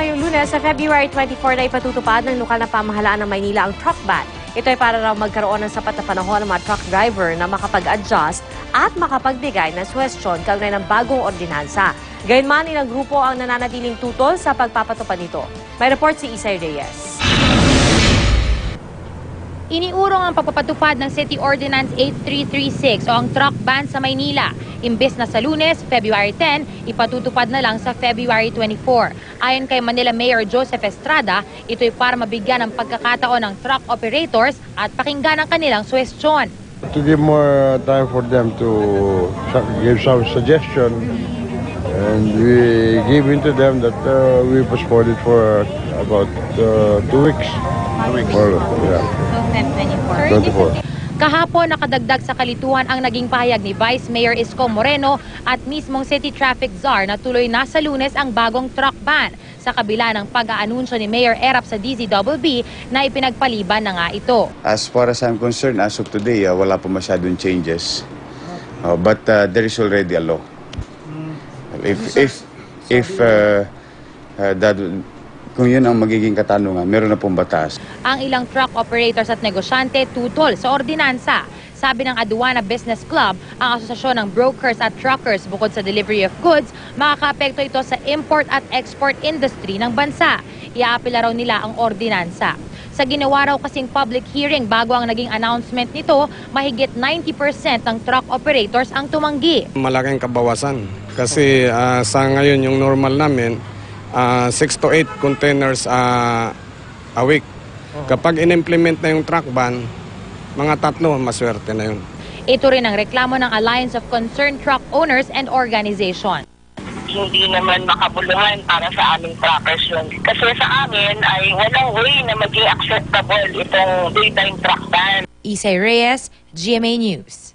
ngayong Lunes sa February 24 na ipatutupad ng lokal na pamahalaan ng Maynila ang truck ban. Ito ay para raw magkaroon ng sapat na panahon ng mga truck driver na makapag-adjust at makapagbigay ng suwestyon kaugnay ng bagong ordinansa. Gayunman, ilang grupo ang nananatiling tutol sa pagpapatupad nito. May report si Isay Reyes. Iniurong ang pagpapatupad ng City Ordinance 8336 o ang truck ban sa Maynila. Imbes na sa Lunes, February 10, ipatutupad na lang sa February 24. Ayon kay Manila Mayor Joseph Estrada, ito'y para mabigyan ng pagkakataon ng truck operators at pakinggan ang kanilang suwestyon. To give more time for them to give some suggestion, and we give in to them that we postponed it for about 2 weeks. 2 weeks. Or, yeah. So, 24. Kahapon, nakadagdag sa kalituhan ang naging pahayag ni Vice Mayor Isko Moreno at mismong City Traffic Czar na tuloy na sa Lunes ang bagong truck ban sa kabila ng pag-aanunsyo ni Mayor Erap sa DZBB na ipinagpaliban na nga ito. As far as I'm concerned, as of today, wala pa masyadong changes. But there is already a law. Kung yun ang magiging katanungan, meron na pong batas. Ang ilang truck operators at negosyante tutol sa ordinansa. Sabi ng Aduana Business Club, ang asosasyon ng brokers at truckers bukod sa delivery of goods, makakaapekto ito sa import at export industry ng bansa. Iaapila raw nila ang ordinansa. Sa ginawa raw kasing public hearing bago ang naging announcement nito, mahigit 90% ng truck operators ang tumanggi. Malaking kabawasan kasi sa ngayon yung normal namin, 6 to 8 containers a week. Kapag in-implement na yung truck ban, mga 3, maswerte na yun. Ito rin ang reklamo ng Alliance of Concerned Truck Owners and Organization. Hindi naman makabuluhan para sa aming truckers yun. Kasi sa amin ay walang way na maging acceptable itong daytime truck ban. Isay Reyes, GMA News.